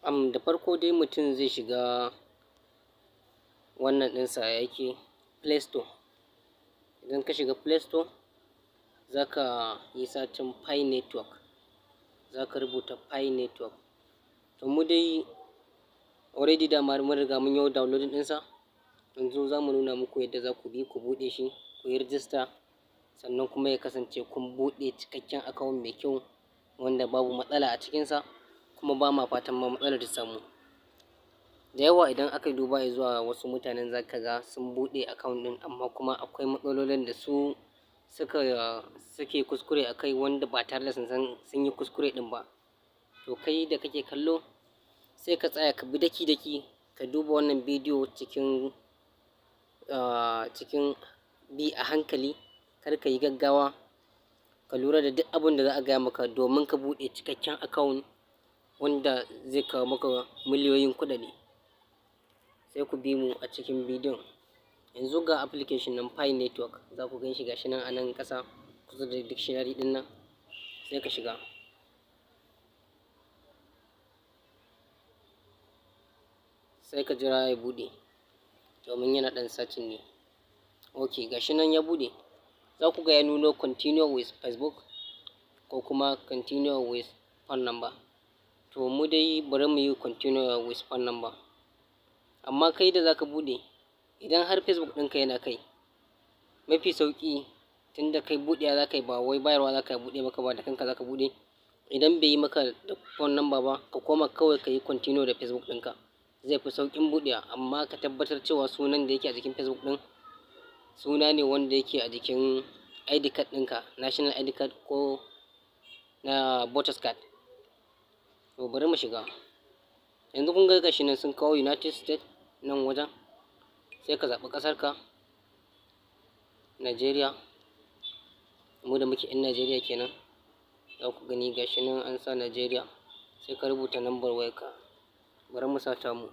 Da farko dai mutum zai shiga wannan ɗinsa yake Play Store. Idan ka shiga Play Store za ka yi sacin Pi Network, za ka rubuta Pi Network. To mu dai already da mun riga mun yi downloading ɗinsa, yanzu za mu nuna muku yadda za ku bi ku buɗe shi, ku yi rijista, sannan kuma ya kasance kun buɗe cikakken account mai kyau wanda babu matsala a cikinsa, kuma ba ma fatan ma matsalar ta samu. Da yawa idan aka duba zuwa wasu mutanen za ka ga sun buɗe account ɗin amma kuma akwai matsalolin da su suke kuskure a kai wanda ba tare da sun yi kuskure ɗin ba. To kai da kake kallo sai ka tsaya ka bi daki-daki ka duba wannan bidiyo cikin bi a hankali, kar ka yi gaggawa, ka lura da duk abin da za a gaya maka domin ka buɗe cikakken account wanda zai kawo maka miliyoyin kuɗaɗe. Sai ku bi mu a cikin bidiyon. Yanzu ga application nan Pi Network, za ku gan shi gashi nan a nan ƙasa kusa da dictionary ɗin nan, sai ka shiga. Sai ka jira ya buɗe domin yana ɗan searching ne. Ok, gashi nan ya buɗe. Za ku ga ya nuno continue with Facebook ko kuma continue with phone number. To mu dai bari mu yi continue with phone number. Amma kai da za ka buɗe, idan har Facebook ɗinka yana kai, mafi sauƙi tunda kai buɗewa za ka yi ba wai bayarwa za ka buɗe maka ba, da kanka za ka buɗe. Idan bai yi maka da phone number ba, ka koma kawai ka yi continue da Facebook ɗinka, zai fi sauƙin buɗewa. Amma ka tabbatar cewa sunan da yake a jikin Facebook ɗin suna ne wanda yake a jikin ID card ɗinka, national ID card ko na voters card. To bari mu shiga. Yanzu kun ga gashi nan sun kawo United States nan wajen, sai ka zaɓi ƙasarka, Najeriya, mu da muke 'yan Najeriya kenan. Za ku gani gashi nan an sa Najeriya, sai ka rubuta lambar wayarka. Bari mu sata mu.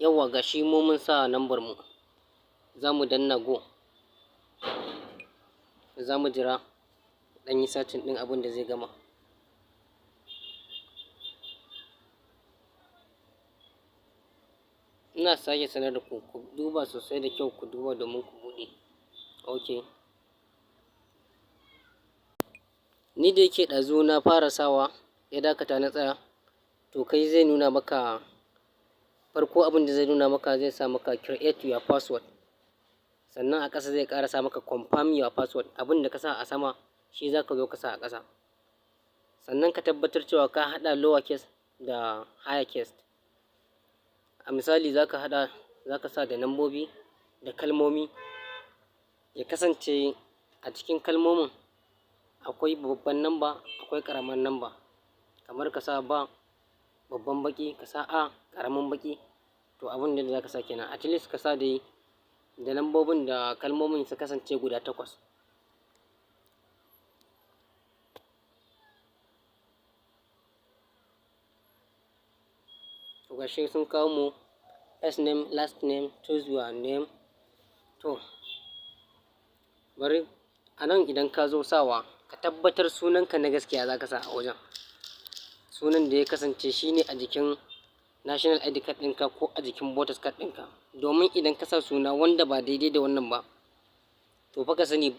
Yawwa gashi mu mun sa lambar mu, za mu danna go. Za mu jira ɗan yi searching ɗin abin da zai gama. Ina sake sanar da ku, ku duba sosai da kyau, ku duba domin ku buɗe. Ok. Ni da yake ɗazu na fara sawa ya dakata na tsaya, to kai zai nuna maka farko abin da zai nuna maka zai sa maka create your password. Sannan a ƙasa zai ƙara sa maka confirm your password. Abin da ka sa a sama shi za ka zo ka sa a ƙasa. Sannan ka tabbatar cewa ka haɗa lower case da higher case. A misali za ka haɗa, za ka sa da lambobi da kalmomi. Ya kasance a cikin kalmomin akwai babban namba, akwai ƙaramar namba. Kamar ka sa ba babban baƙi, ka sa a ƙaramin baƙi. To abin da za ka sa kenan. At least ka sa dai da lambobin da kalmomin su kasance guda 8. To gashi sun kawo mu first name, last name, choose your name. To bari a nan idan ka zo sawa, ka tabbatar sunanka na gaskiya za ka sa a wajen. Sunan da ya kasance shi ne a jikin national ID card ɗinka ko a jikin voters card ɗinka. Domin idan ka sa suna wanda ba daidai da wannan ba, to fa ka sani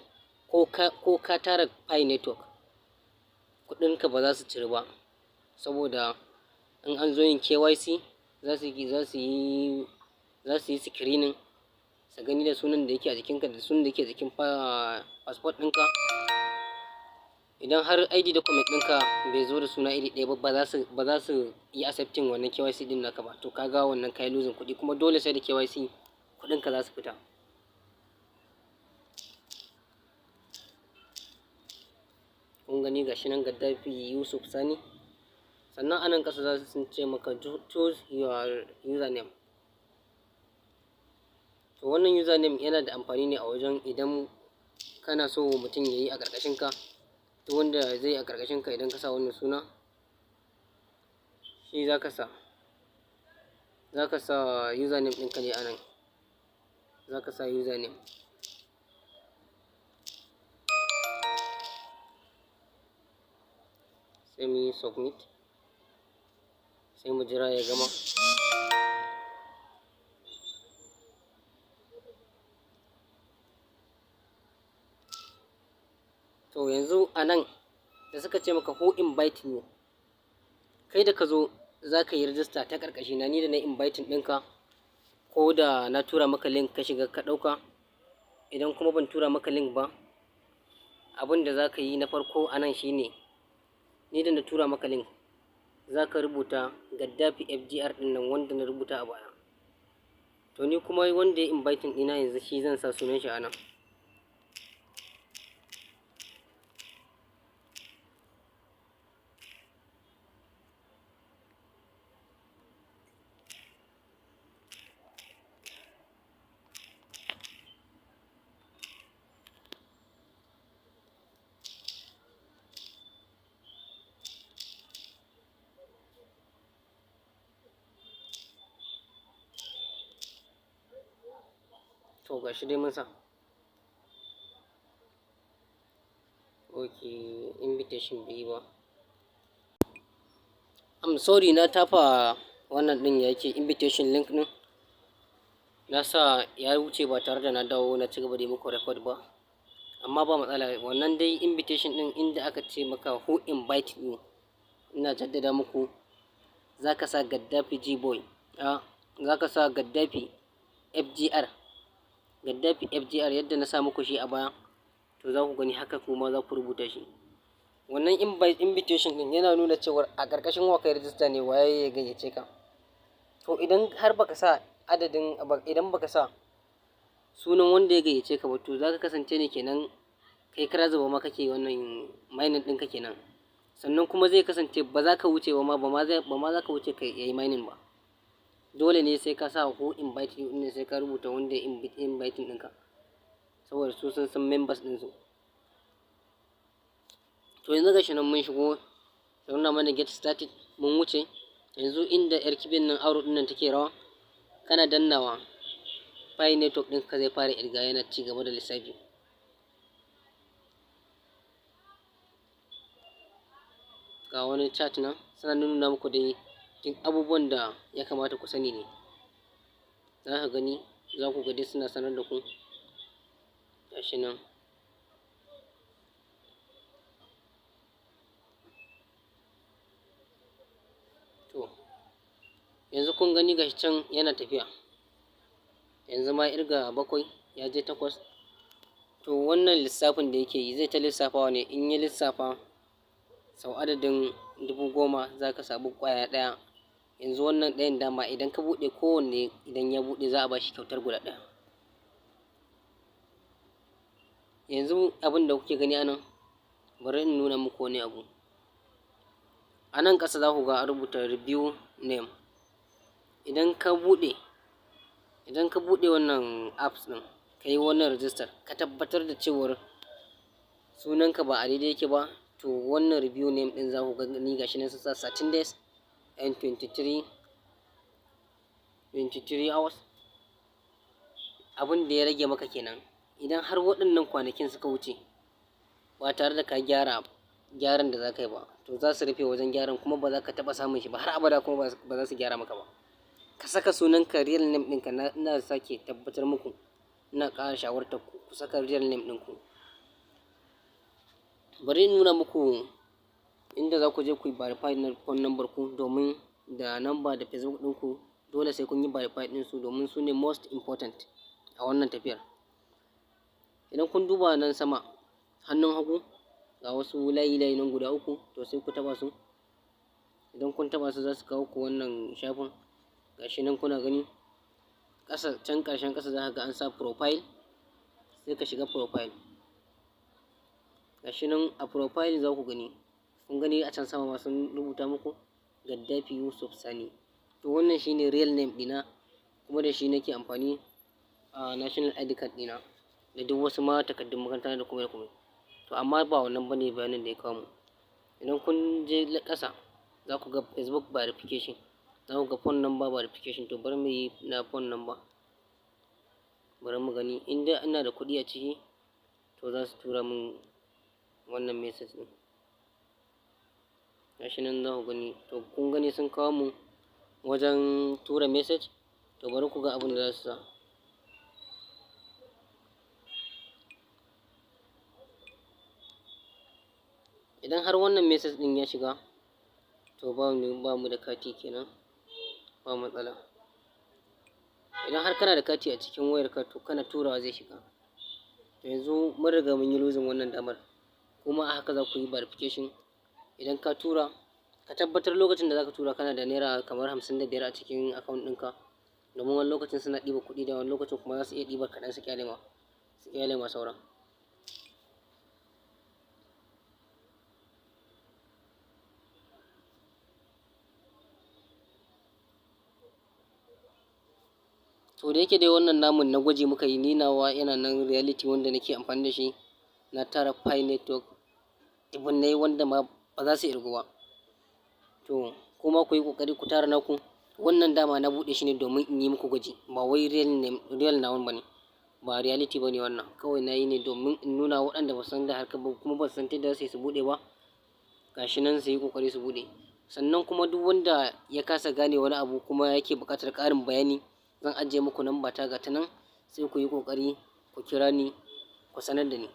ko ka tara Pi Network, kuɗinka ba za su ciri ba. Saboda in an zo yin KYC za su yi screening, su gani da sunan da yake a jikinka da sunan da yake a jikin passport ɗinka. Idan har ID document ɗinka bai zo da suna iri ɗaya ba, ba za su yi accepting wannan KYC ɗin naka ba. To ka ga wannan kai losing kuɗi, kuma dole sai da KYC kuɗinka za su fita. Kun gani gashi nan Gaddafi Yusuf Sani. Sannan a nan ƙasa za su ce maka choose your username. To wannan username yana da amfani ne a wajen idan kana so mutum ya yi a ƙarƙashinka. To wanda zai yi a ƙarƙashinka idan ka sa wannan suna, shi za ka sa. Za ka sa username ɗinka ne a nan. Za ka sa username. sai mu yi submit, sai mu jira ya gama. To yanzu a nan da suka ce maka who invite you, kai da ka zo za ka yi rajista ta ƙarƙashi na, ni da na inviting ɗinka, ko da na tura maka link ka shiga ka ɗauka. Idan kuma ban tura maka link ba, abin da za ka yi na farko a nan shine, ni da na tura maka link za ka rubuta Gaddafi FGR ɗin nan wanda na rubuta a baya. To ni kuma wanda ya inviting ɗina yanzu shi zan sa sunan shi a nan. To ga shi dai mun sa. Ok, invitation bai yi ba. I'm sorry, na tafa wannan ɗin yake invitation link ɗin. Na sa ya wuce ba tare da na dawo na ci gaba da muku record ba. Amma ba matsala, wannan dai invitation ɗin inda aka ce maka who invite you, ina jaddada muku, za ka sa Gaddafi G-boy. Za ka sa Gaddafi FGR. Gaddafi FGR yadda na sa muku shi a baya, to za ku gani haka kuma za ku rubuta shi. Wannan invitation ɗin yana nuna cewa a ƙarƙashin wa kai rijista ne, waye ya gayyace ka. To idan har baka sa idan baka sa sunan wanda ya gayyace ka ba, to za ka kasance ne kenan kai kara zuba ma kake wannan mining ɗinka kenan. Sannan kuma zai kasance ba za ka wuce ba ma za ka wuce ka yi mining ba. Dole ne sai ka sa who invite you ɗin, sai ka rubuta wanda ya inviting ɗinka, saboda su sun san members ɗinsu. To yanzu ga shi nan mun shigo, da nuna mana get started, mun wuce. Yanzu inda yar kibin nan arrow ɗin nan take rawa, kana dannawa Pi network ɗin ka zai fara irga, yana ci gaba da lissafi. Ga wani chat nan suna nuna muku dai duk abubuwan da ya kamata ku sani ne. Za ka gani, za ku ga dai suna sanar da ku. Ga shi nan. To yanzu kun gani gashi can yana tafiya. Yanzu ma irga 7 ya je 8. To wannan lissafin da yake yi zai ta lissafawa ne. In ya lissafa sau adadin 10,000 za ka samu ƙwaya ɗaya. Yanzu wannan ɗayan dama idan ka buɗe kowanne, idan ya buɗe za a ba shi kyautar guda ɗaya. Yanzu abin da kuke gani anan, bari in nuna muku wani abu. A nan ƙasa za ku ga an rubuta review name. Idan ka buɗe wannan apps ɗin, ka yi wannan register, ka tabbatar da cewar sunanka ba a daidai yake ba, to wannan review name ɗin za ku gani gashi nan sun sa 13 days and 23 hours. Abin da ya rage maka kenan. Idan har waɗannan kwanakin suka wuce ba tare da ka gyaran da za ka yi ba, to za su rufe wajen gyaran, kuma ba za ka taɓa samun shi ba har abada, kuma ba za su gyara maka ba. Ka saka sunanka real name ɗinka, ina sake tabbatar muku, ina ƙara shawartar ku saka real name ɗinku. Bari in nuna muku inda za ku je ku yi verify na phone number ku, domin da number da Facebook ɗinku dole sai kun yi verify ɗinsu, domin su ne most important a wannan tafiyar. Idan kun duba nan sama hannun hagu, ga wasu layi nan guda 3, to sai ku taɓa su. Idan kun taɓa su za su kawo ku wannan shafin. Gashi nan kuna gani ƙasa, can ƙarshen ƙasa za ka ga an sa profile, sai ka shiga profile. Gashi nan a profile za ku gani, kun gani a can sama ma sun rubuta muku Gaddafi Yusuf Sani. To wannan shine real name ɗina, kuma da shi nake amfani a national ID card ɗina da duk wasu ma takardun makaranta da kuma. To amma ba wannan bane bayanin da ya kawo mu. Idan kun je ƙasa za ku ga Facebook verification, za ku ga phone number verification. To bari mu yi na phone number. Bari mu gani, inda ina da kuɗi a ciki to za su tura min wannan message ɗin. gashi nan za ku gani. To kun gani sun kawo mu wajen tura message. To bari ku ga abin da za su sa. Idan har wannan message ɗin ya shiga, to ba mu da kati kenan, ba matsala. Idan har kana da kati a cikin wayarka, to kana turawa zai shiga. To yanzu mun riga mun yi losing wannan damar, kuma a haka za ku yi verification. Idan ka tura, ka tabbatar lokacin da za ka tura kana da naira kamar 55 a cikin account ɗinka, domin wani lokacin suna ɗiba kuɗi da wani lokacin kuma za su iya ɗibar kaɗan su ƙyale ma sauran. To da yake dai wannan namun na gwaji muka yi, ni nawa yana nan reality wanda nake amfani da shi, na tara Pi network dubunnai wanda ma ba za su irgu ba. To kuma ku yi ƙoƙari ku tara naku. Wannan dama na buɗe shi ne domin in yi muku gwaji, ba wai real nawan ba ne, ba reality ba ne wannan. Kawai na yi ne domin in nuna waɗanda ba su san da harkar ba kuma ba su san ta yadda za su buɗe ba, gashi nan su yi ƙoƙari su buɗe. Sannan kuma duk wanda ya kasa gane wani abu kuma yake buƙatar ƙarin bayani, zan ajiye muku namba ta ga ta nan, sai ku yi ƙoƙari ku kira ni ku sanar da ni,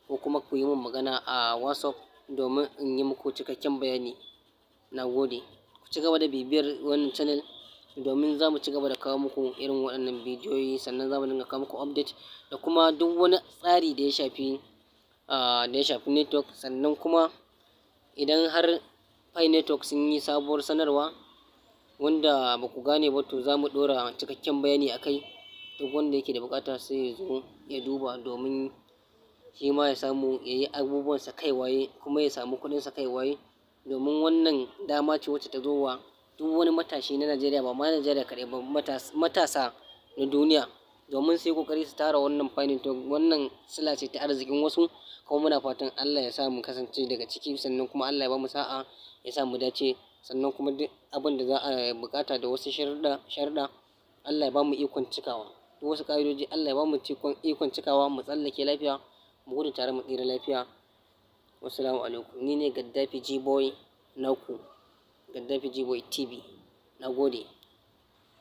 ko kuma ku yi min magana a WhatsApp domin in yi muku cikakken bayani. Na gode. Ku ci gaba da bibiyar wannan channel domin za mu ci gaba da kawo muku irin waɗannan bidiyoyi, sannan za mu dinga kawo muku update da kuma duk wani tsari da ya shafi network. Sannan kuma idan har Pi network sun yi sabuwar sanarwa wanda ba ku gane ba, to za mu ɗora cikakken bayani a kai. Duk wanda yake da buƙata sai ya zo ya duba domin shi ma ya samu ya yi abubuwansa kai waye, kuma ya samu kuɗinsa kai waye. Domin wannan dama ce wacce ta zo wa duk wani matashi na Najeriya, ba ma Najeriya kaɗai ba, matasa na duniya, domin su yi ƙoƙari su tara wannan Pi network. Wannan sila ce ta arzikin wasu, kuma muna fatan Allah ya sa mu kasance daga ciki, sannan kuma Allah ya ba mu sa'a, ya sa mu dace. Sannan kuma duk abin da za a buƙata da wasu sharuɗa, Allah ya ba mu ikon cikawa. Duk wasu ƙa'idoji Allah ya ba mu ikon cikawa, mu tsallake lafiya, mu gudu tare mu tsira lafiya. Wassalamu alaikum. Ni ne Gaddafi G-Boy naku, Gaddafi G-Boy TV. Na gode.